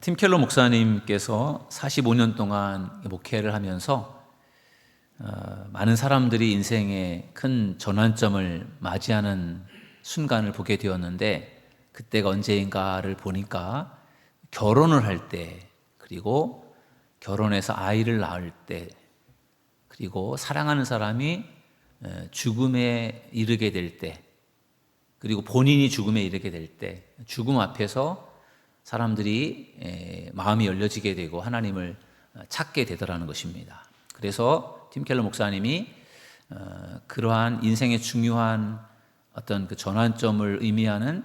팀 켈러 목사님께서 45년 동안 목회를 하면서 많은 사람들이 인생의 큰 전환점을 맞이하는 순간을 보게 되었는데, 그때가 언제인가를 보니까 결혼을 할 때, 그리고 결혼해서 아이를 낳을 때, 그리고 사랑하는 사람이 죽음에 이르게 될 때, 그리고 본인이 죽음에 이르게 될 때, 죽음 앞에서 사람들이 마음이 열려지게 되고 하나님을 찾게 되더라는 것입니다. 그래서 팀 켈러 목사님이 그러한 인생의 중요한 어떤 그 전환점을 의미하는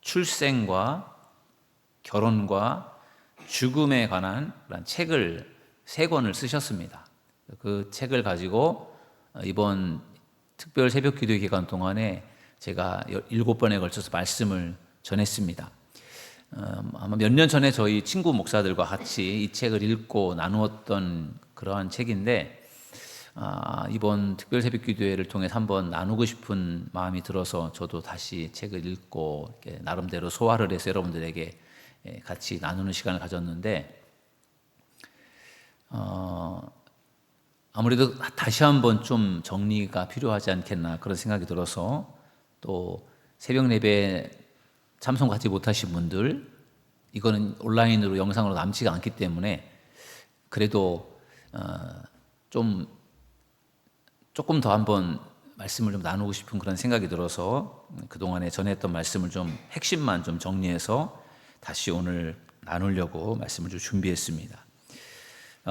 출생과 결혼과 죽음에 관한 그런 책을 3권을 쓰셨습니다. 그 책을 가지고 이번 특별 새벽 기도 기간 동안에 제가 7번에 걸쳐서 말씀을 전했습니다. 아마 몇 년 전에 저희 친구 목사들과 같이 이 책을 읽고 나누었던 그러한 책인데, 이번 특별 새벽 기도회를 통해서 한번 나누고 싶은 마음이 들어서 저도 다시 책을 읽고 나름대로 소화를 해서 여러분들에게 같이 나누는 시간을 가졌는데, 아무래도 다시 한번 좀 정리가 필요하지 않겠나 그런 생각이 들어서, 또 새벽 예배 참석하지 못하신 분들, 이거는 온라인으로 영상으로 남지가 않기 때문에 그래도 조금 더 한번 말씀을 좀 나누고 싶은 그런 생각이 들어서 그동안에 전했던 말씀을 좀 핵심만 좀 정리해서 다시 오늘 나누려고 말씀을 좀 준비했습니다.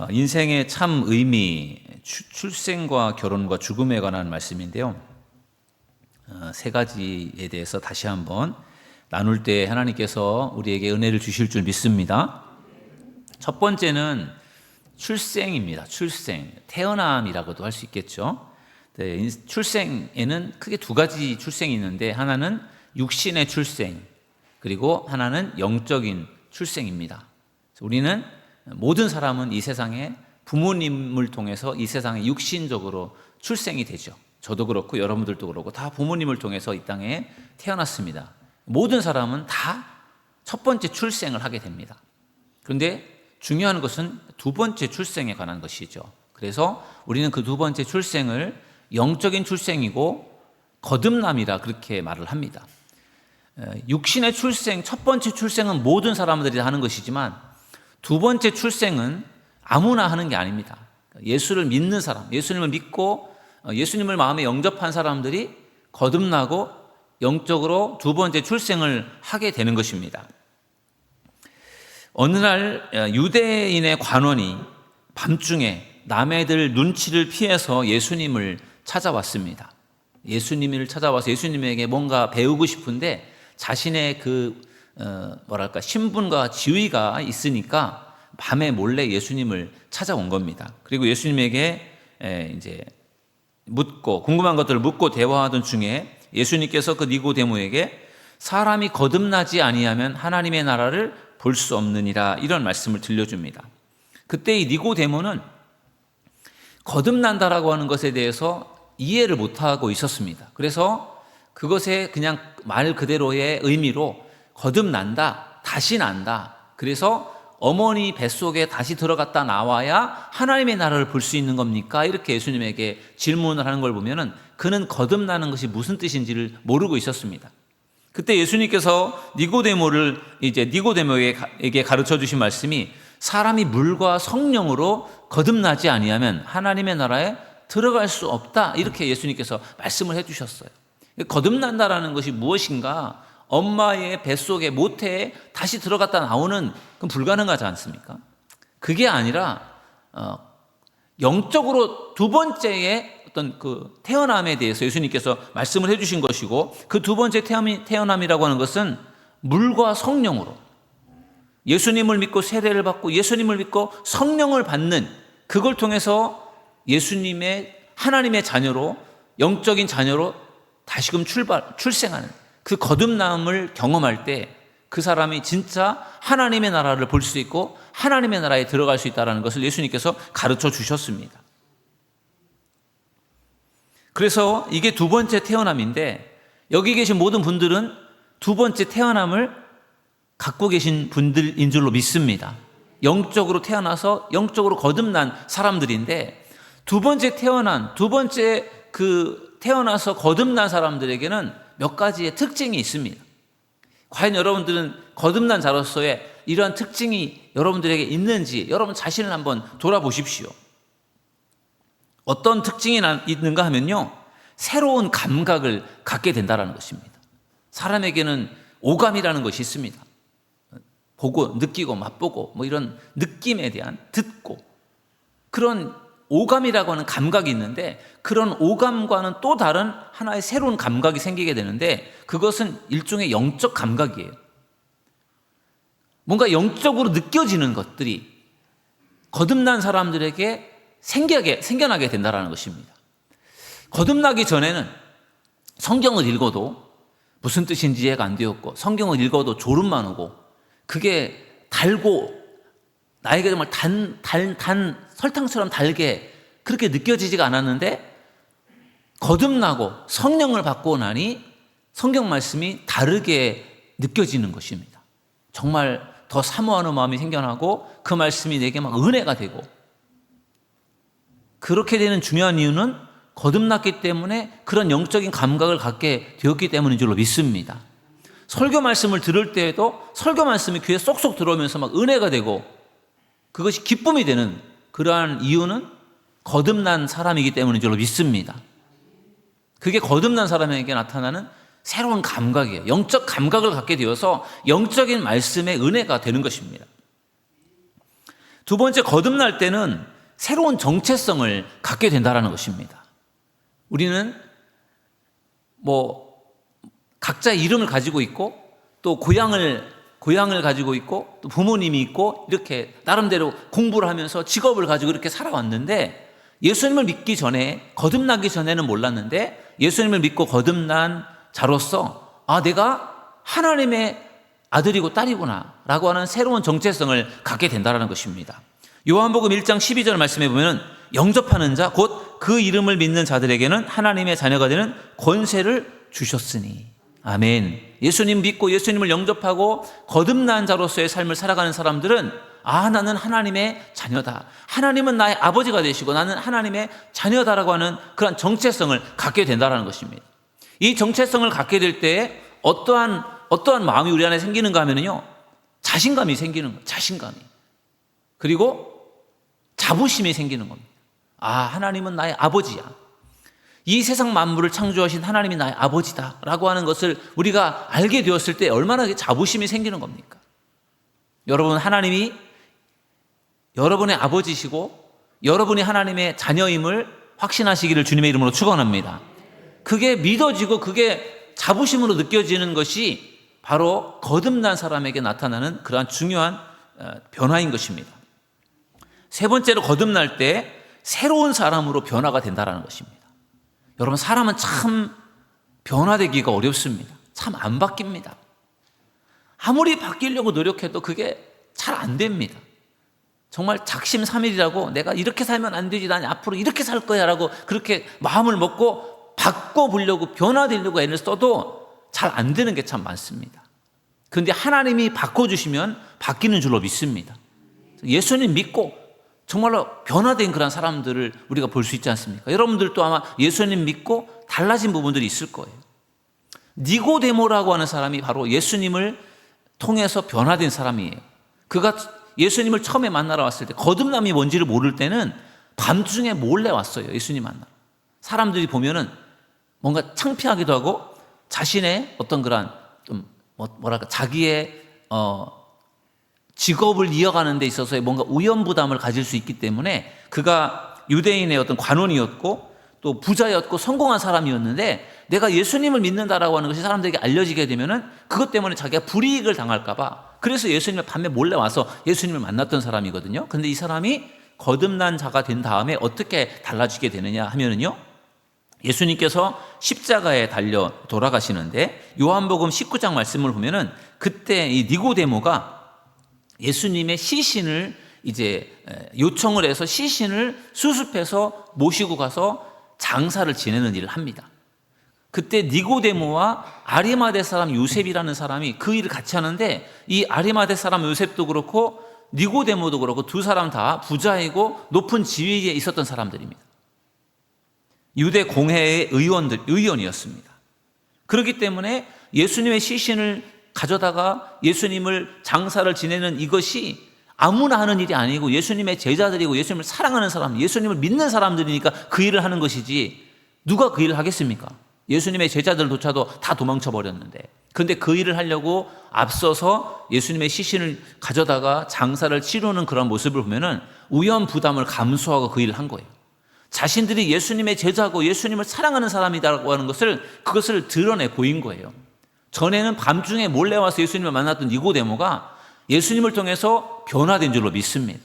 인생의 참 의미, 출생과 결혼과 죽음에 관한 말씀인데요. 3가지에 대해서 다시 한번 나눌 때 하나님께서 우리에게 은혜를 주실 줄 믿습니다. 첫 번째는 출생입니다. 출생, 태어남이라고도 할 수 있겠죠. 출생에는 크게 2가지 출생이 있는데, 하나는 육신의 출생, 그리고 하나는 영적인 출생입니다. 우리는 모든 사람은 이 세상에 부모님을 통해서 이 세상에 육신적으로 출생이 되죠. 저도 그렇고 여러분들도 그렇고 다 부모님을 통해서 이 땅에 태어났습니다. 모든 사람은 다 첫 번째 출생을 하게 됩니다. 그런데 중요한 것은 2번째 출생에 관한 것이죠. 그래서 우리는 그 2번째 출생을 영적인 출생이고 거듭남이라 그렇게 말을 합니다. 육신의 출생, 첫 번째 출생은 모든 사람들이 하는 것이지만 2번째 출생은 아무나 하는 게 아닙니다. 예수를 믿는 사람, 예수님을 믿고 예수님을 마음에 영접한 사람들이 거듭나고 영적으로 2번째 출생을 하게 되는 것입니다. 어느 날 유대인의 관원이 밤중에 남의들 눈치를 피해서 예수님을 찾아왔습니다. 예수님을 찾아와서 예수님에게 뭔가 배우고 싶은데 자신의 신분과 지위가 있으니까 밤에 몰래 예수님을 찾아온 겁니다. 그리고 예수님에게 이제 궁금한 것들을 묻고 대화하던 중에 예수님께서 그 니고데모에게 사람이 거듭나지 아니하면 하나님의 나라를 볼 수 없느니라, 이런 말씀을 들려줍니다. 그때 이 니고데모는 거듭난다라고 하는 것에 대해서 이해를 못하고 있었습니다. 그래서 그것에 그냥 말 그대로의 의미로 거듭난다, 다시 난다, 그래서 어머니 뱃속에 다시 들어갔다 나와야 하나님의 나라를 볼 수 있는 겁니까? 이렇게 예수님에게 질문을 하는 걸 보면은 그는 거듭나는 것이 무슨 뜻인지를 모르고 있었습니다. 그때 예수님께서 니고데모에게 가르쳐 주신 말씀이, 사람이 물과 성령으로 거듭나지 아니하면 하나님의 나라에 들어갈 수 없다, 이렇게 예수님께서 말씀을 해 주셨어요. 거듭난다라는 것이 무엇인가? 엄마의 뱃속에 모태에 다시 들어갔다 나오는, 그건 불가능하지 않습니까? 그게 아니라 영적으로 2번째의 어떤 그 태어남에 대해서 예수님께서 말씀을 해주신 것이고, 그 2번째 태어남이라고 하는 것은 물과 성령으로, 예수님을 믿고 세례를 받고 예수님을 믿고 성령을 받는, 그걸 통해서 하나님의 자녀로, 영적인 자녀로 다시금 출생하는 그 거듭남을 경험할 때 그 사람이 진짜 하나님의 나라를 볼 수 있고 하나님의 나라에 들어갈 수 있다는 것을 예수님께서 가르쳐 주셨습니다. 그래서 이게 2번째 태어남인데, 여기 계신 모든 분들은 2번째 태어남을 갖고 계신 분들인 줄로 믿습니다. 영적으로 태어나서 영적으로 거듭난 사람들인데 두 번째 태어나서 거듭난 사람들에게는 몇 가지의 특징이 있습니다. 과연 여러분들은 거듭난 자로서의 이러한 특징이 여러분들에게 있는지 여러분 자신을 한번 돌아보십시오. 어떤 특징이 있는가 하면요, 새로운 감각을 갖게 된다는 것입니다. 사람에게는 오감이라는 것이 있습니다. 보고 느끼고 맛보고 뭐 이런 느낌에 대한, 듣고, 그런 오감이라고 하는 감각이 있는데 그런 오감과는 또 다른 하나의 새로운 감각이 생기게 되는데 그것은 일종의 영적 감각이에요. 뭔가 영적으로 느껴지는 것들이 거듭난 사람들에게 생겨나게 된다는 것입니다. 거듭나기 전에는 성경을 읽어도 무슨 뜻인지 이해가 안 되었고, 성경을 읽어도 졸음만 오고, 그게 달고 나에게 정말 단 설탕처럼 달게 그렇게 느껴지지가 않았는데, 거듭나고 성령을 받고 나니 성경 말씀이 다르게 느껴지는 것입니다. 정말 더 사모하는 마음이 생겨나고 그 말씀이 내게 막 은혜가 되고, 그렇게 되는 중요한 이유는 거듭났기 때문에 그런 영적인 감각을 갖게 되었기 때문인 줄로 믿습니다. 설교 말씀을 들을 때에도 설교 말씀이 귀에 쏙쏙 들어오면서 막 은혜가 되고 그것이 기쁨이 되는 그러한 이유는 거듭난 사람이기 때문인 줄로 믿습니다. 그게 거듭난 사람에게 나타나는 새로운 감각이에요. 영적 감각을 갖게 되어서 영적인 말씀의 은혜가 되는 것입니다. 두 번째, 거듭날 때는 새로운 정체성을 갖게 된다는 것입니다. 우리는 각자의 이름을 가지고 있고 또 고향을 가지고 있고 또 부모님이 있고 이렇게 나름대로 공부를 하면서 직업을 가지고 이렇게 살아왔는데, 예수님을 믿기 전에, 거듭나기 전에는 몰랐는데 예수님을 믿고 거듭난 자로서 내가 하나님의 아들이고 딸이구나 라고 하는 새로운 정체성을 갖게 된다는 것입니다. 요한복음 1장 12절 말씀에 보면 영접하는 자 곧 그 이름을 믿는 자들에게는 하나님의 자녀가 되는 권세를 주셨으니. 아멘. 예수님 믿고 예수님을 영접하고 거듭난 자로서의 삶을 살아가는 사람들은 나는 하나님의 자녀다, 하나님은 나의 아버지가 되시고 나는 하나님의 자녀다라고 하는 그런 정체성을 갖게 된다는 것입니다. 이 정체성을 갖게 될 때에 어떠한 마음이 우리 안에 생기는가 하면요, 자신감이 생기는 거예요. 자신감이. 그리고 자부심이 생기는 겁니다. 하나님은 나의 아버지야. 이 세상 만물을 창조하신 하나님이 나의 아버지다 라고 하는 것을 우리가 알게 되었을 때 얼마나 자부심이 생기는 겁니까? 여러분, 하나님이 여러분의 아버지시고 여러분이 하나님의 자녀임을 확신하시기를 주님의 이름으로 축원합니다. 그게 믿어지고 그게 자부심으로 느껴지는 것이 바로 거듭난 사람에게 나타나는 그러한 중요한 변화인 것입니다. 세 번째로, 거듭날 때 새로운 사람으로 변화가 된다는 것입니다. 여러분, 사람은 참 변화되기가 어렵습니다. 참 안 바뀝니다. 아무리 바뀌려고 노력해도 그게 잘 안 됩니다. 정말 작심삼일이라고 내가 이렇게 살면 안 되지, 난 앞으로 이렇게 살 거야 라고 그렇게 마음을 먹고 바꿔보려고 변화되려고 애를 써도 잘 안 되는 게 참 많습니다. 그런데 하나님이 바꿔주시면 바뀌는 줄로 믿습니다. 예수님 믿고 정말로 변화된 그런 사람들을 우리가 볼 수 있지 않습니까? 여러분들도 아마 예수님 믿고 달라진 부분들이 있을 거예요. 니고데모라고 하는 사람이 바로 예수님을 통해서 변화된 사람이에요. 그가 예수님을 처음에 만나러 왔을 때, 거듭남이 뭔지를 모를 때는 밤중에 몰래 왔어요. 예수님 만나러. 사람들이 보면은 뭔가 창피하기도 하고 자신의 어떤 그런 좀 자기의 직업을 이어가는 데 있어서의 뭔가 우연부담을 가질 수 있기 때문에, 그가 유대인의 어떤 관원이었고 또 부자였고 성공한 사람이었는데 내가 예수님을 믿는다라고 하는 것이 사람들에게 알려지게 되면은 그것 때문에 자기가 불이익을 당할까 봐, 그래서 예수님을 밤에 몰래 와서 예수님을 만났던 사람이거든요. 그런데 이 사람이 거듭난 자가 된 다음에 어떻게 달라지게 되느냐 하면은요, 예수님께서 십자가에 달려 돌아가시는데 요한복음 19장 말씀을 보면은 그때 이 니고데모가 예수님의 시신을 이제 요청을 해서 시신을 수습해서 모시고 가서 장사를 지내는 일을 합니다. 그때 니고데모와 아리마대 사람 요셉이라는 사람이 그 일을 같이 하는데, 이 아리마대 사람 요셉도 그렇고 니고데모도 그렇고 두 사람 다 부자이고 높은 지위에 있었던 사람들입니다. 유대 공회의 의원이었습니다. 그렇기 때문에 예수님의 시신을 가져다가 예수님을 장사를 지내는 이것이 아무나 하는 일이 아니고 예수님의 제자들이고 예수님을 사랑하는 사람, 예수님을 믿는 사람들이니까 그 일을 하는 것이지, 누가 그 일을 하겠습니까? 예수님의 제자들조차도 다 도망쳐 버렸는데, 그런데 그 일을 하려고 앞서서 예수님의 시신을 가져다가 장사를 치르는 그런 모습을 보면은 우연부담을 감수하고 그 일을 한 거예요. 자신들이 예수님의 제자고 예수님을 사랑하는 사람이라고 하는 그것을 드러내 보인 거예요. 전에는 밤중에 몰래 와서 예수님을 만났던 니고데모가 예수님을 통해서 변화된 줄로 믿습니다.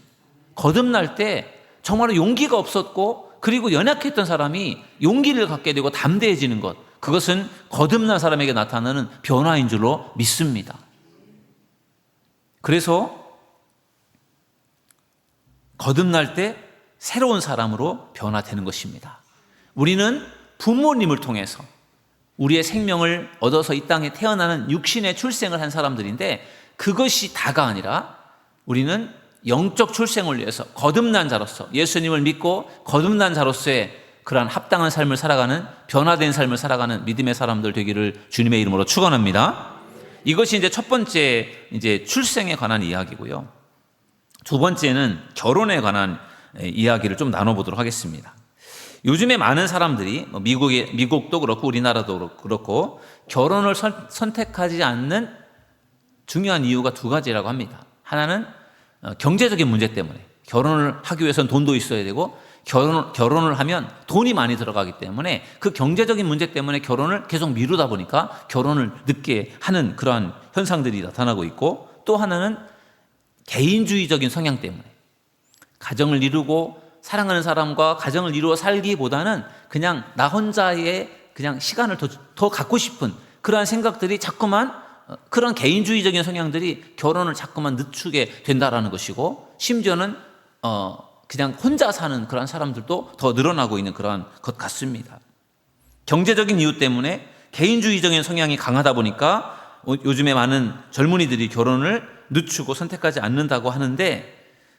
거듭날 때 정말 용기가 없었고 그리고 연약했던 사람이 용기를 갖게 되고 담대해지는 것, 그것은 거듭난 사람에게 나타나는 변화인 줄로 믿습니다. 그래서 거듭날 때 새로운 사람으로 변화되는 것입니다. 우리는 부모님을 통해서 우리의 생명을 얻어서 이 땅에 태어나는 육신의 출생을 한 사람들인데, 그것이 다가 아니라 우리는 영적 출생을 위해서 거듭난 자로서, 예수님을 믿고 거듭난 자로서의 그러한 합당한 삶을 살아가는, 변화된 삶을 살아가는 믿음의 사람들 되기를 주님의 이름으로 축원합니다. 이것이 이제 첫 번째 출생에 관한 이야기고요. 두 번째는 결혼에 관한 이야기를 좀 나눠보도록 하겠습니다. 요즘에 많은 사람들이 미국도 그렇고 우리나라도 그렇고 결혼을 선택하지 않는 중요한 이유가 두 가지라고 합니다. 하나는 경제적인 문제 때문에, 결혼을 하기 위해서는 돈도 있어야 되고 결혼을 하면 돈이 많이 들어가기 때문에 그 경제적인 문제 때문에 결혼을 계속 미루다 보니까 결혼을 늦게 하는 그러한 현상들이 나타나고 있고, 또 하나는 개인주의적인 성향 때문에 가정을 이루고 사랑하는 사람과 가정을 이루어 살기보다는 그냥 나 혼자의 그냥 시간을 더 갖고 싶은 그러한 생각들이 자꾸만, 그런 개인주의적인 성향들이 결혼을 자꾸만 늦추게 된다라는 것이고, 심지어는 그냥 혼자 사는 그런 사람들도 더 늘어나고 있는 그러한 것 같습니다. 경제적인 이유 때문에 개인주의적인 성향이 강하다 보니까 요즘에 많은 젊은이들이 결혼을 늦추고 선택하지 않는다고 하는데,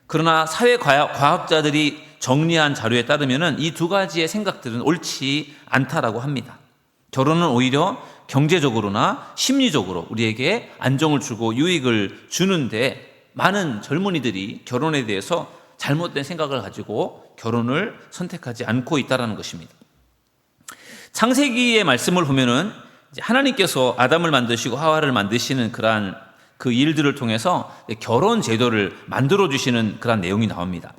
그러나 사회과학자들이 정리한 자료에 따르면 이 두 가지의 생각들은 옳지 않다라고 합니다. 결혼은 오히려 경제적으로나 심리적으로 우리에게 안정을 주고 유익을 주는데, 많은 젊은이들이 결혼에 대해서 잘못된 생각을 가지고 결혼을 선택하지 않고 있다는 것입니다. 창세기의 말씀을 보면은 하나님께서 아담을 만드시고 하와를 만드시는 그러한 그 일들을 통해서 결혼 제도를 만들어 주시는 그런 내용이 나옵니다.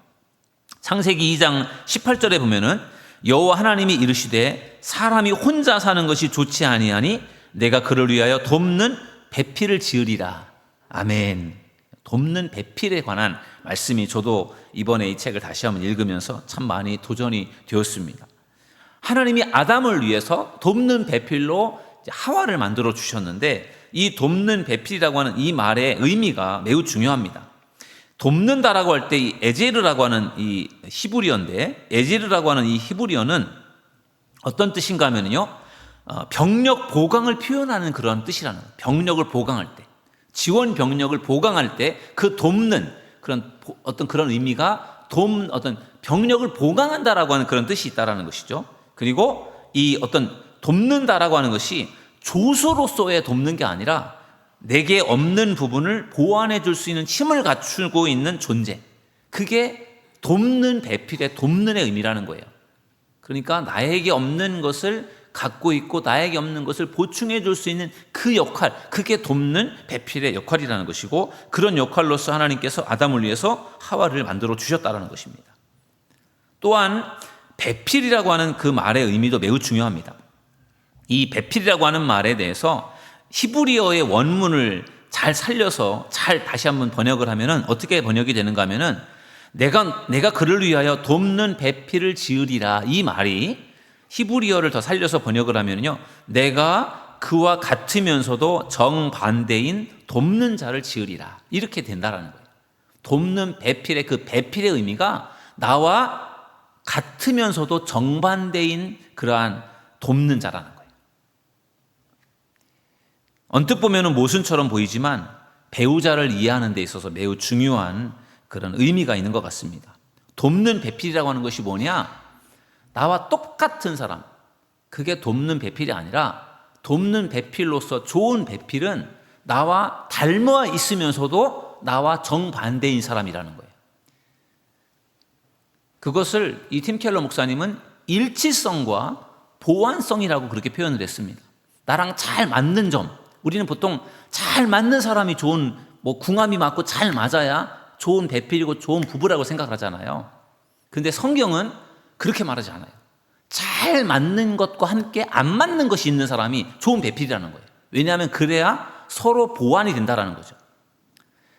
창세기 2장 18절에 보면은 여호와 하나님이 이르시되 사람이 혼자 사는 것이 좋지 아니하니 내가 그를 위하여 돕는 배필을 지으리라. 아멘. 돕는 배필에 관한 말씀이, 저도 이번에 이 책을 다시 한번 읽으면서 참 많이 도전이 되었습니다. 하나님이 아담을 위해서 돕는 배필로 하와를 만들어 주셨는데, 이 돕는 배필이라고 하는 이 말의 의미가 매우 중요합니다. 돕는다라고 할 때 이 에제르라고 하는 이 히브리어인데, 에제르라고 하는 이 히브리어는 어떤 뜻인가 하면요, 병력 보강을 표현하는 그런 뜻이라는 거예요. 병력을 보강할 때, 지원 병력을 보강할 때 그 돕는 그런 어떤 그런 의미가 어떤 병력을 보강한다라고 하는 그런 뜻이 있다라는 것이죠. 그리고 이 어떤 돕는다라고 하는 것이 조소로서의 돕는 게 아니라 내게 없는 부분을 보완해 줄 수 있는 힘을 갖추고 있는 존재, 그게 돕는 배필의 돕는의 의미라는 거예요. 그러니까 나에게 없는 것을 갖고 있고 나에게 없는 것을 보충해 줄 수 있는 그 역할, 그게 돕는 배필의 역할이라는 것이고, 그런 역할로서 하나님께서 아담을 위해서 하와를 만들어 주셨다는 것입니다. 또한 배필이라고 하는 그 말의 의미도 매우 중요합니다. 이 배필이라고 하는 말에 대해서 히브리어의 원문을 잘 살려서 잘 다시 한번 번역을 하면은 어떻게 번역이 되는가 하면은 내가 그를 위하여 돕는 배필을 지으리라, 이 말이 히브리어를 더 살려서 번역을 하면요, 내가 그와 같으면서도 정반대인 돕는 자를 지으리라, 이렇게 된다라는 거예요. 돕는 배필의 그 배필의 의미가 나와 같으면서도 정반대인 그러한 돕는 자라는 거예요. 언뜻 보면 모순처럼 보이지만 배우자를 이해하는 데 있어서 매우 중요한 그런 의미가 있는 것 같습니다. 돕는 배필이라고 하는 것이 뭐냐? 나와 똑같은 사람, 그게 돕는 배필이 아니라 돕는 배필로서 좋은 배필은 나와 닮아 있으면서도 나와 정반대인 사람이라는 거예요. 그것을 이 팀 켈러 목사님은 일치성과 보완성이라고 그렇게 표현을 했습니다. 나랑 잘 맞는 점, 우리는 보통 잘 맞는 사람이 좋은, 궁합이 맞고 잘 맞아야 좋은 배필이고 좋은 부부라고 생각을 하잖아요. 근데 성경은 그렇게 말하지 않아요. 잘 맞는 것과 함께 안 맞는 것이 있는 사람이 좋은 배필이라는 거예요. 왜냐하면 그래야 서로 보완이 된다는 거죠.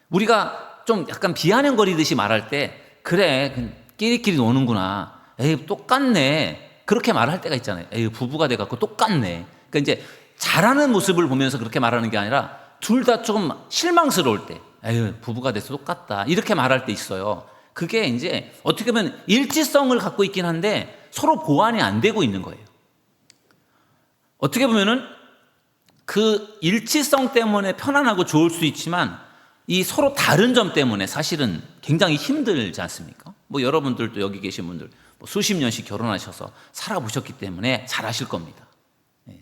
우리가 좀 약간 비아냥거리듯이 말할 때, 그래, 끼리끼리 노는구나, 에이 똑같네, 그렇게 말할 때가 있잖아요. 에이 부부가 돼갖고 똑같네. 그러니까 이제 잘하는 모습을 보면서 그렇게 말하는 게 아니라 둘 다 조금 실망스러울 때, 에이 부부가 돼서 똑같다, 이렇게 말할 때 있어요. 그게 이제 어떻게 보면 일치성을 갖고 있긴 한데 서로 보완이 안 되고 있는 거예요. 어떻게 보면은 그 일치성 때문에 편안하고 좋을 수 있지만 이 서로 다른 점 때문에 사실은 굉장히 힘들지 않습니까? 여러분들도 여기 계신 분들 수십 년씩 결혼하셔서 살아보셨기 때문에 잘 아실 겁니다.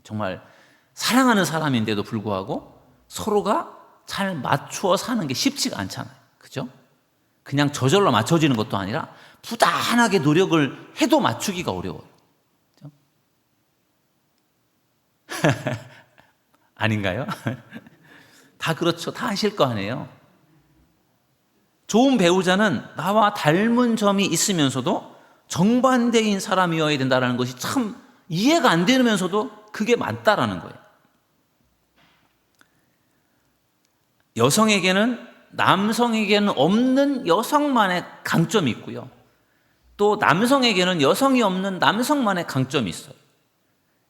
정말 사랑하는 사람인데도 불구하고 서로가 잘 맞추어 사는 게 쉽지가 않잖아요. 그죠? 그냥 저절로 맞춰지는 것도 아니라 부단하게 노력을 해도 맞추기가 어려워요. 그죠? 아닌가요? 다 그렇죠. 다 아실 거 아니에요. 좋은 배우자는 나와 닮은 점이 있으면서도 정반대인 사람이어야 된다는 것이 참 이해가 안 되면서도 그게 맞다라는 거예요. 여성에게는 남성에게는 없는 여성만의 강점이 있고요. 또 남성에게는 여성이 없는 남성만의 강점이 있어요.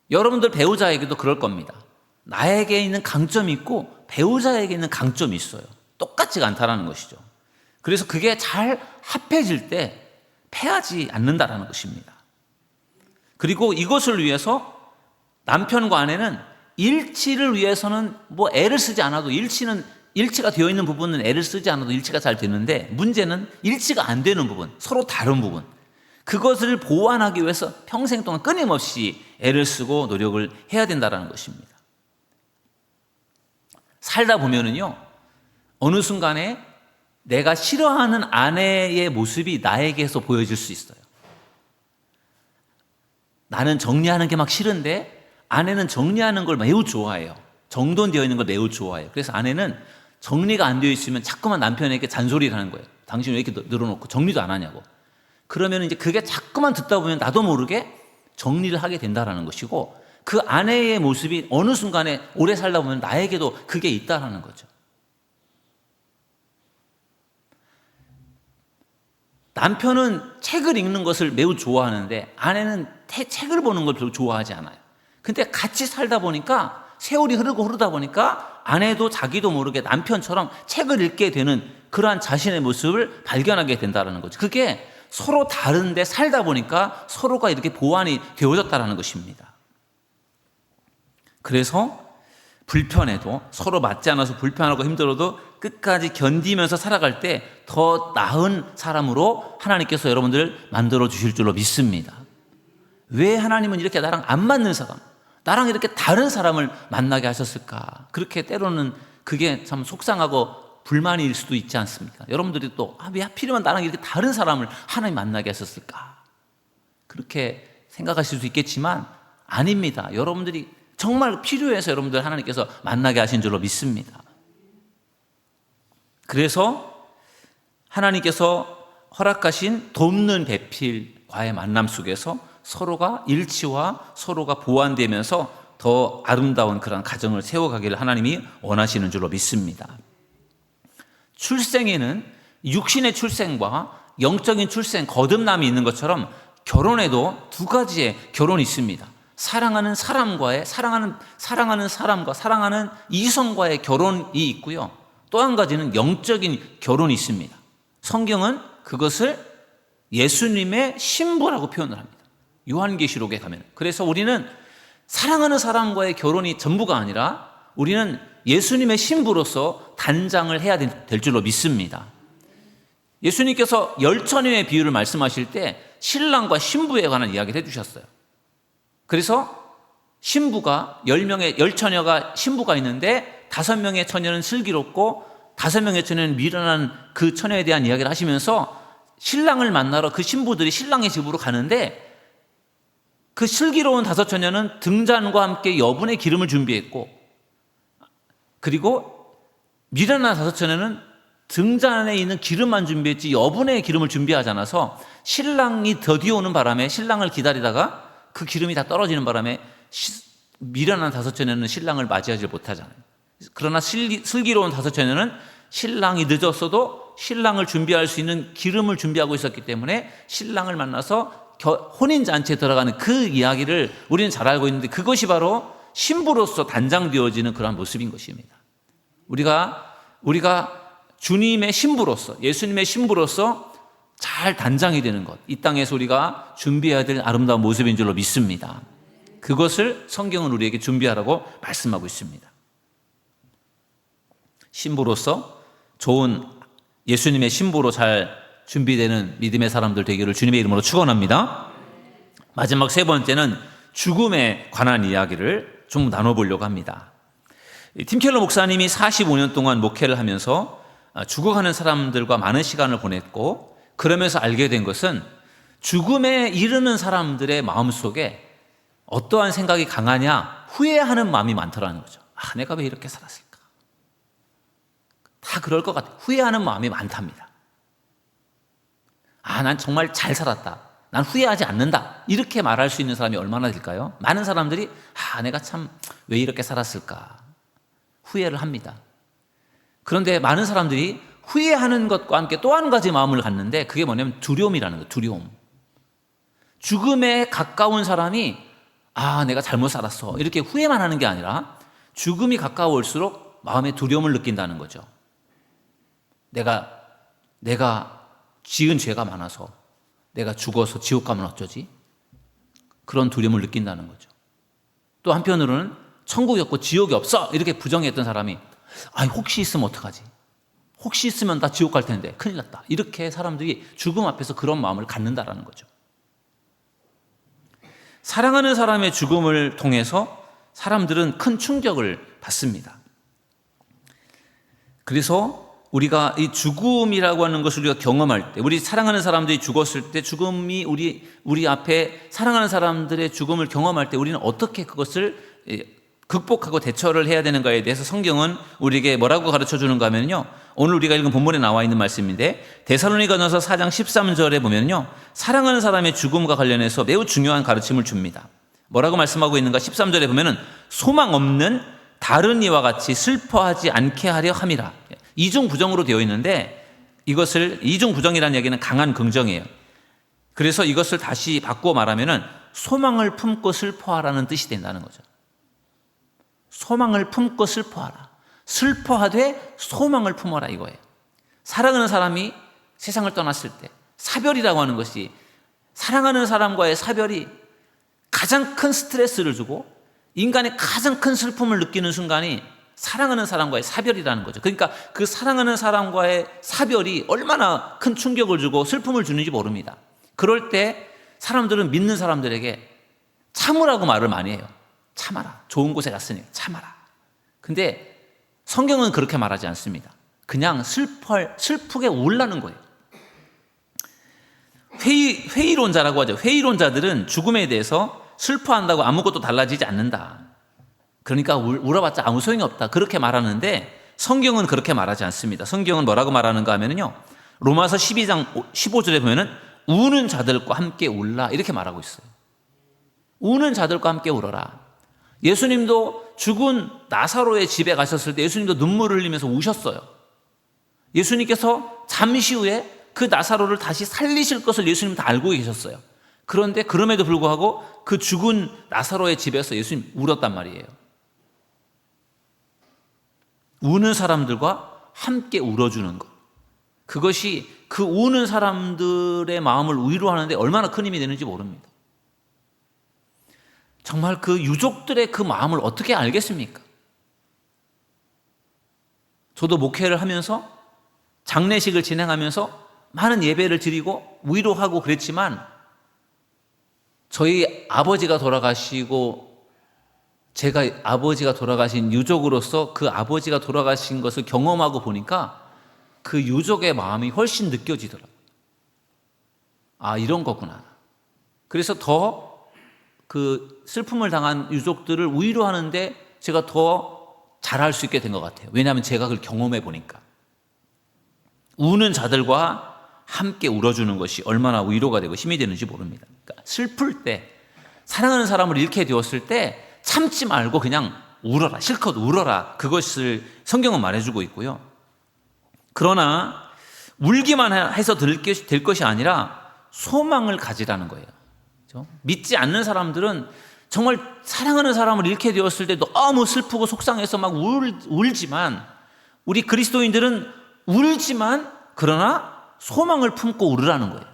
여러분들 배우자에게도 그럴 겁니다. 나에게 있는 강점이 있고 배우자에게 있는 강점이 있어요. 똑같지가 않다는 것이죠. 그래서 그게 잘 합해질 때 패하지 않는다는 것입니다. 그리고 이것을 위해서 남편과 아내는 일치를 위해서는 애를 쓰지 않아도 일치가 되어 있는 부분은 애를 쓰지 않아도 일치가 잘 되는데, 문제는 일치가 안 되는 부분, 서로 다른 부분, 그것을 보완하기 위해서 평생 동안 끊임없이 애를 쓰고 노력을 해야 된다는 것입니다. 살다 보면은요, 어느 순간에 내가 싫어하는 아내의 모습이 나에게서 보여질 수 있어요. 나는 정리하는 게 막 싫은데 아내는 정리하는 걸 매우 좋아해요. 정돈되어 있는 걸 매우 좋아해요. 그래서 아내는 정리가 안 되어 있으면 자꾸만 남편에게 잔소리를 하는 거예요. 당신 왜 이렇게 늘어놓고 정리도 안 하냐고. 그러면 이제 그게 자꾸만 듣다 보면 나도 모르게 정리를 하게 된다는 것이고, 그 아내의 모습이 어느 순간에 오래 살다 보면 나에게도 그게 있다는 거죠. 남편은 책을 읽는 것을 매우 좋아하는데 아내는 책을 보는 걸 별로 좋아하지 않아요. 근데 같이 살다 보니까 세월이 흐르다 보니까 아내도 자기도 모르게 남편처럼 책을 읽게 되는 그러한 자신의 모습을 발견하게 된다는 거죠. 그게 서로 다른데 살다 보니까 서로가 이렇게 보완이 되어졌다는 것입니다. 그래서 불편해도, 서로 맞지 않아서 불편하고 힘들어도 끝까지 견디면서 살아갈 때 더 나은 사람으로 하나님께서 여러분들을 만들어 주실 줄로 믿습니다. 왜 하나님은 이렇게 나랑 안 맞는 사람, 나랑 이렇게 다른 사람을 만나게 하셨을까? 그렇게 때로는 그게 참 속상하고 불만일 수도 있지 않습니까? 여러분들이 또 왜 하필이면 나랑 이렇게 다른 사람을 하나님 만나게 하셨을까? 그렇게 생각하실 수 있겠지만 아닙니다. 여러분들이 정말 필요해서 여러분들 하나님께서 만나게 하신 줄로 믿습니다. 그래서 하나님께서 허락하신 돕는 배필과의 만남 속에서 서로가 일치와 서로가 보완되면서 더 아름다운 그런 가정을 세워가기를 하나님이 원하시는 줄로 믿습니다. 출생에는 육신의 출생과 영적인 출생, 거듭남이 있는 것처럼 결혼에도 두 가지의 결혼이 있습니다. 사랑하는 사람과 사랑하는 이성과의 결혼이 있고요. 또 한 가지는 영적인 결혼이 있습니다. 성경은 그것을 예수님의 신부라고 표현을 합니다. 요한계시록에 가면. 그래서 우리는 사랑하는 사람과의 결혼이 전부가 아니라 우리는 예수님의 신부로서 단장을 해야 될 줄로 믿습니다. 예수님께서 열처녀의 비유를 말씀하실 때 신랑과 신부에 관한 이야기를 해주셨어요. 그래서 신부가 10명의 열처녀가 신부가 있는데 5명의 처녀는 슬기롭고 5명의 처녀는 미련한 그 처녀에 대한 이야기를 하시면서 신랑을 만나러 그 신부들이 신랑의 집으로 가는데 그 슬기로운 5처녀는 등잔과 함께 여분의 기름을 준비했고, 그리고 미련한 5처녀는 등잔에 있는 기름만 준비했지 여분의 기름을 준비하지 않아서 신랑이 더디어 오는 바람에 신랑을 기다리다가 그 기름이 다 떨어지는 바람에 미련한 5처녀는 신랑을 맞이하지 못하잖아요. 그러나 슬기로운 5처녀는 신랑이 늦었어도 신랑을 준비할 수 있는 기름을 준비하고 있었기 때문에 신랑을 만나서 혼인잔치에 들어가는 그 이야기를 우리는 잘 알고 있는데, 그것이 바로 신부로서 단장되어지는 그러한 모습인 것입니다. 우리가 주님의 신부로서, 예수님의 신부로서 잘 단장이 되는 것, 이 땅에서 우리가 준비해야 될 아름다운 모습인 줄로 믿습니다. 그것을 성경은 우리에게 준비하라고 말씀하고 있습니다. 신부로서 좋은 예수님의 신부로 잘 준비되는 믿음의 사람들 되기를 주님의 이름으로 축원합니다. 마지막 3번째는 죽음에 관한 이야기를 좀 나눠보려고 합니다. 팀 켈러 목사님이 45년 동안 목회를 하면서 죽어가는 사람들과 많은 시간을 보냈고, 그러면서 알게 된 것은 죽음에 이르는 사람들의 마음속에 어떠한 생각이 강하냐, 후회하는 마음이 많더라는 거죠. 내가 왜 이렇게 살았을까? 다 그럴 것 같아. 후회하는 마음이 많답니다. 난 정말 잘 살았다, 난 후회하지 않는다, 이렇게 말할 수 있는 사람이 얼마나 될까요? 많은 사람들이 내가 참 왜 이렇게 살았을까 후회를 합니다. 그런데 많은 사람들이 후회하는 것과 함께 또 한 가지 마음을 갖는데, 그게 뭐냐면 두려움이라는 거예요. 두려움. 죽음에 가까운 사람이 내가 잘못 살았어, 이렇게 후회만 하는 게 아니라 죽음이 가까울수록 마음의 두려움을 느낀다는 거죠. 내가 지은 죄가 많아서 내가 죽어서 지옥 가면 어쩌지? 그런 두려움을 느낀다는 거죠. 또 한편으로는 천국이 없고 지옥이 없어, 이렇게 부정했던 사람이 혹시 있으면 어떡하지? 혹시 있으면 나 지옥 갈 텐데 큰일 났다, 이렇게 사람들이 죽음 앞에서 그런 마음을 갖는다라는 거죠. 사랑하는 사람의 죽음을 통해서 사람들은 큰 충격을 받습니다. 그래서 우리가 이 죽음이라고 하는 것을 우리가 경험할 때, 우리 사랑하는 사람들이 죽었을 때, 죽음이 우리 앞에 사랑하는 사람들의 죽음을 경험할 때 우리는 어떻게 그것을 극복하고 대처를 해야 되는가에 대해서 성경은 우리에게 뭐라고 가르쳐 주는가 하면요, 오늘 우리가 읽은 본문에 나와 있는 말씀인데, 데살로니가전서 4장 13절에 보면요, 사랑하는 사람의 죽음과 관련해서 매우 중요한 가르침을 줍니다. 뭐라고 말씀하고 있는가? 13절에 보면은 소망 없는 다른 이와 같이 슬퍼하지 않게 하려 함이라. 이중부정으로 되어 있는데, 이것을 이중부정이라는 얘기는 강한 긍정이에요. 그래서 이것을 다시 바꾸어 말하면은 소망을 품고 슬퍼하라는 뜻이 된다는 거죠. 소망을 품고 슬퍼하라. 슬퍼하되 소망을 품어라, 이거예요. 사랑하는 사람이 세상을 떠났을 때 사별이라고 하는 것이, 사랑하는 사람과의 사별이 가장 큰 스트레스를 주고 인간이 가장 큰 슬픔을 느끼는 순간이 사랑하는 사람과의 사별이라는 거죠. 그러니까 그 사랑하는 사람과의 사별이 얼마나 큰 충격을 주고 슬픔을 주는지 모릅니다. 그럴 때 사람들은 믿는 사람들에게 참으라고 말을 많이 해요. 참아라. 좋은 곳에 갔으니 참아라. 근데 성경은 그렇게 말하지 않습니다. 그냥 슬프게 울라는 거예요. 회의론자라고 하죠. 회의론자들은 죽음에 대해서 슬퍼한다고 아무것도 달라지지 않는다, 그러니까 울어봤자 아무 소용이 없다, 그렇게 말하는데 성경은 그렇게 말하지 않습니다. 성경은 뭐라고 말하는가 하면요, 로마서 12장 15절에 보면은 우는 자들과 함께 울라, 이렇게 말하고 있어요. 우는 자들과 함께 울어라. 예수님도 죽은 나사로의 집에 가셨을 때 예수님도 눈물을 흘리면서 우셨어요. 예수님께서 잠시 후에 그 나사로를 다시 살리실 것을 예수님 다 알고 계셨어요. 그런데 그럼에도 불구하고 그 죽은 나사로의 집에서 예수님 울었단 말이에요. 우는 사람들과 함께 울어주는 것, 그것이 그 우는 사람들의 마음을 위로하는데 얼마나 큰 힘이 되는지 모릅니다. 정말 그 유족들의 그 마음을 어떻게 알겠습니까? 저도 목회를 하면서 장례식을 진행하면서 많은 예배를 드리고 위로하고 그랬지만 저희 아버지가 돌아가시고 제가 아버지가 돌아가신 유족으로서 그 아버지가 돌아가신 것을 경험하고 보니까 그 유족의 마음이 훨씬 느껴지더라고요. 아, 이런 거구나. 그래서 더 그 슬픔을 당한 유족들을 위로하는데 제가 더 잘할 수 있게 된 것 같아요. 왜냐하면 제가 그걸 경험해 보니까. 우는 자들과 함께 울어주는 것이 얼마나 위로가 되고 힘이 되는지 모릅니다. 그러니까 슬플 때, 사랑하는 사람을 잃게 되었을 때 참지 말고 그냥 울어라, 실컷 울어라. 그것을 성경은 말해주고 있고요. 그러나 울기만 해서 될 것이 아니라 소망을 가지라는 거예요. 그렇죠? 믿지 않는 사람들은 정말 사랑하는 사람을 잃게 되었을 때 너무 슬프고 속상해서 막 울지만, 우리 그리스도인들은 울지만 그러나 소망을 품고 울으라는 거예요.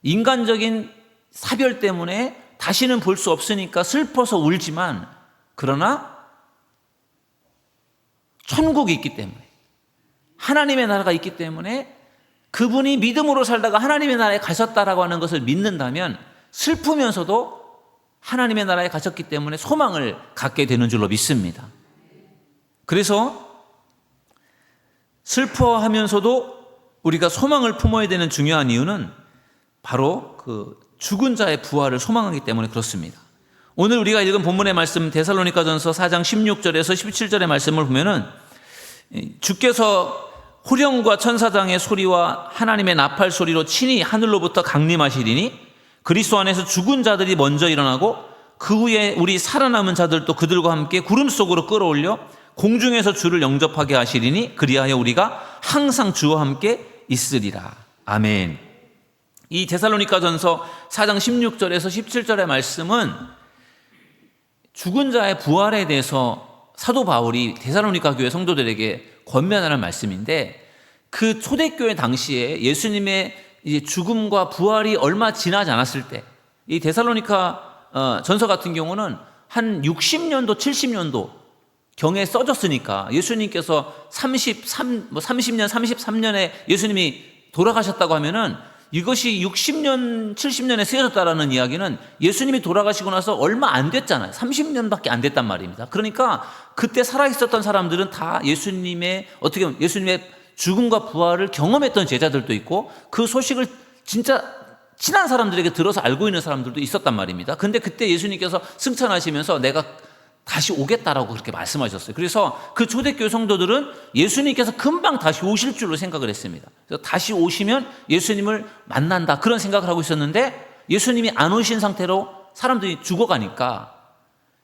인간적인 사별 때문에 다시는 볼 수 없으니까 슬퍼서 울지만 그러나 천국이 있기 때문에, 하나님의 나라가 있기 때문에, 그분이 믿음으로 살다가 하나님의 나라에 가셨다라고 하는 것을 믿는다면 슬프면서도 하나님의 나라에 가셨기 때문에 소망을 갖게 되는 줄로 믿습니다. 그래서 슬퍼하면서도 우리가 소망을 품어야 되는 중요한 이유는 바로 그 죽은 자의 부활을 소망하기 때문에 그렇습니다. 오늘 우리가 읽은 본문의 말씀 데살로니가전서 4장 16절에서 17절의 말씀을 보면은 주께서 호령과 천사장의 소리와 하나님의 나팔 소리로 친히 하늘로부터 강림하시리니 그리스도 안에서 죽은 자들이 먼저 일어나고 그 후에 우리 살아남은 자들도 그들과 함께 구름 속으로 끌어올려 공중에서 주를 영접하게 하시리니 그리하여 우리가 항상 주와 함께 있으리라. 아멘. 이 데살로니가전서 4장 16절에서 17절의 말씀은 죽은 자의 부활에 대해서 사도 바울이 데살로니가 교회 성도들에게 권면하는 말씀인데, 그 초대교회 당시에 예수님의 이제 죽음과 부활이 얼마 지나지 않았을 때, 이 데살로니가 전서 같은 경우는 한 60년도, 70년도 경에 써졌으니까 예수님께서 30년, 33년에 예수님이 돌아가셨다고 하면은 이것이 60년, 70년에 쓰여졌다라는 이야기는 예수님이 돌아가시고 나서 얼마 안 됐잖아요. 30년밖에 안 됐단 말입니다. 그러니까 그때 살아있었던 사람들은 다 예수님의, 어떻게 보면 예수님의 죽음과 부활을 경험했던 제자들도 있고 그 소식을 진짜 친한 사람들에게 들어서 알고 있는 사람들도 있었단 말입니다. 근데 그때 예수님께서 승천하시면서 내가 다시 오겠다라고 그렇게 말씀하셨어요. 그래서 그 초대교회 성도들은 예수님께서 금방 다시 오실 줄로 생각을 했습니다. 그래서 다시 오시면 예수님을 만난다, 그런 생각을 하고 있었는데 예수님이 안 오신 상태로 사람들이 죽어가니까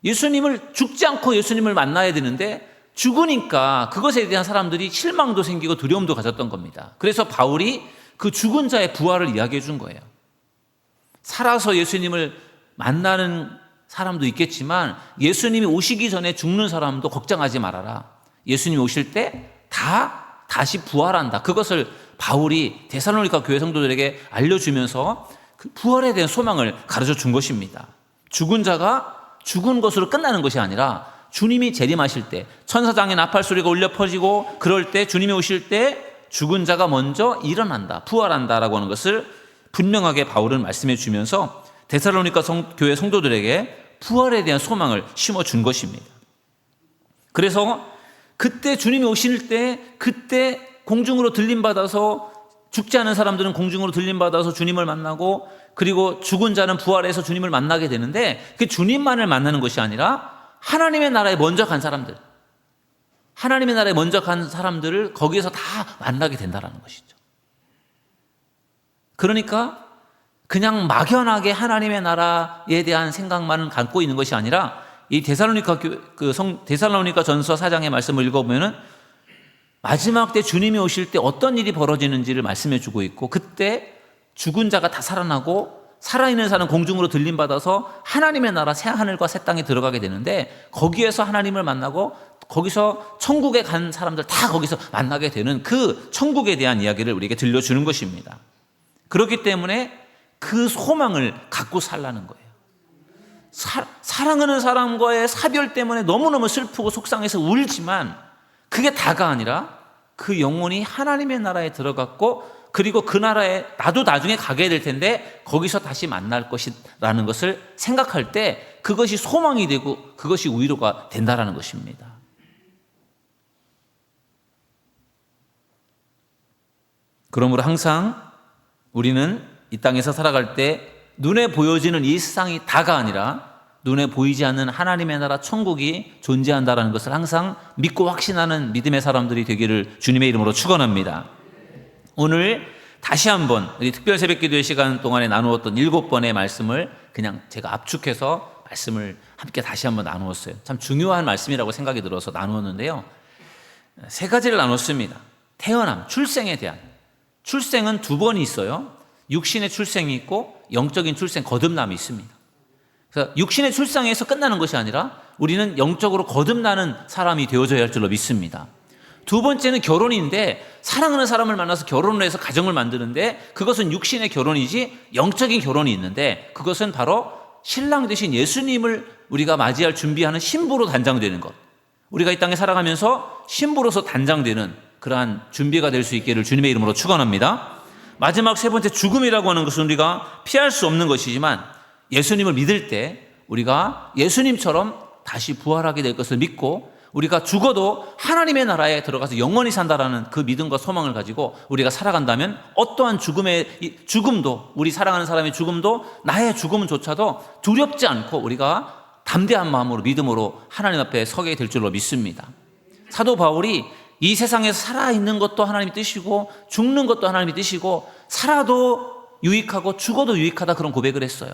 예수님을, 죽지 않고 예수님을 만나야 되는데 죽으니까 그것에 대한 사람들이 실망도 생기고 두려움도 가졌던 겁니다. 그래서 바울이 그 죽은 자의 부활을 이야기해 준 거예요. 살아서 예수님을 만나는 사람도 있겠지만 예수님이 오시기 전에 죽는 사람도 걱정하지 말아라. 예수님이 오실 때 다시 부활한다. 그것을 바울이 데살로니가 교회 성도들에게 알려주면서 그 부활에 대한 소망을 가르쳐 준 것입니다. 죽은 자가 죽은 것으로 끝나는 것이 아니라 주님이 재림하실 때 천사장의 나팔 소리가 울려 퍼지고 그럴 때 주님이 오실 때 죽은 자가 먼저 일어난다, 부활한다라고 하는 것을 분명하게 바울은 말씀해 주면서 데살로니가 교회 성도들에게 부활에 대한 소망을 심어준 것입니다. 그래서 그때 주님이 오실 때, 그때 공중으로 들림받아서, 죽지 않은 사람들은 공중으로 들림받아서 주님을 만나고, 그리고 죽은 자는 부활해서 주님을 만나게 되는데, 그 주님만을 만나는 것이 아니라 하나님의 나라에 먼저 간 사람들, 하나님의 나라에 먼저 간 사람들을 거기에서 다 만나게 된다는 것이죠. 그러니까 그냥 막연하게 하나님의 나라에 대한 생각만 갖고 있는 것이 아니라 이 데살로니가 전서 4장의 말씀을 읽어보면은 마지막 때 주님이 오실 때 어떤 일이 벌어지는지를 말씀해 주고 있고, 그때 죽은 자가 다 살아나고 살아있는 사람은 공중으로 들림받아서 하나님의 나라 새 하늘과 새 땅에 들어가게 되는데, 거기에서 하나님을 만나고 거기서 천국에 간 사람들 다 거기서 만나게 되는 그 천국에 대한 이야기를 우리에게 들려주는 것입니다. 그렇기 때문에 그 소망을 갖고 살라는 거예요. 사랑하는 사람과의 사별 때문에 너무너무 슬프고 속상해서 울지만 그게 다가 아니라 그 영혼이 하나님의 나라에 들어갔고, 그리고 그 나라에 나도 나중에 가게 될 텐데 거기서 다시 만날 것이라는 것을 생각할 때 그것이 소망이 되고 그것이 위로가 된다라는 것입니다. 그러므로 항상 우리는 이 땅에서 살아갈 때 눈에 보여지는 이 세상이 다가 아니라 눈에 보이지 않는 하나님의 나라 천국이 존재한다는 것을 항상 믿고 확신하는 믿음의 사람들이 되기를 주님의 이름으로 축원합니다. 오늘 다시 한번 우리 특별 새벽기도의 시간 동안에 나누었던 7번의 말씀을 그냥 제가 압축해서 말씀을 함께 다시 한번 나누었어요. 참 중요한 말씀이라고 생각이 들어서 나누었는데요. 3가지를 나눴습니다. 태어남, 출생에 대한. 출생은 2번이 있어요. 육신의 출생이 있고 영적인 출생, 거듭남이 있습니다. 그래서 육신의 출생에서 끝나는 것이 아니라 우리는 영적으로 거듭나는 사람이 되어져야 할 줄로 믿습니다. 2번째는 결혼인데 사랑하는 사람을 만나서 결혼을 해서 가정을 만드는데 그것은 육신의 결혼이지 영적인 결혼이 있는데 그것은 바로 신랑 되신 예수님을 우리가 맞이할 준비하는 신부로 단장되는 것. 우리가 이 땅에 살아가면서 신부로서 단장되는 그러한 준비가 될 수 있기를 주님의 이름으로 축원합니다. 마지막 3번째 죽음이라고 하는 것은 우리가 피할 수 없는 것이지만 예수님을 믿을 때 우리가 예수님처럼 다시 부활하게 될 것을 믿고 우리가 죽어도 하나님의 나라에 들어가서 영원히 산다라는 그 믿음과 소망을 가지고 우리가 살아간다면 어떠한 죽음도 우리 사랑하는 사람의 죽음도 나의 죽음조차도 두렵지 않고 우리가 담대한 마음으로 믿음으로 하나님 앞에 서게 될 줄로 믿습니다. 사도 바울이 이 세상에서 살아있는 것도 하나님의 뜻이고 죽는 것도 하나님의 뜻이고 살아도 유익하고 죽어도 유익하다 그런 고백을 했어요.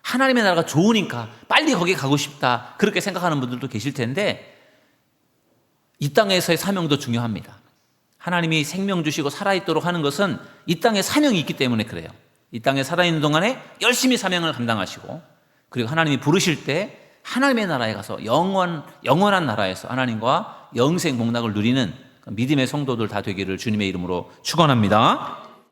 하나님의 나라가 좋으니까 빨리 거기 가고 싶다 그렇게 생각하는 분들도 계실 텐데 이 땅에서의 사명도 중요합니다. 하나님이 생명 주시고 살아있도록 하는 것은 이 땅에 사명이 있기 때문에 그래요. 이 땅에 살아있는 동안에 열심히 사명을 감당하시고 그리고 하나님이 부르실 때 하나님의 나라에 가서 영원한 나라에서 하나님과 영생 복락을 누리는 믿음의 성도들 다 되기를 주님의 이름으로 축원합니다.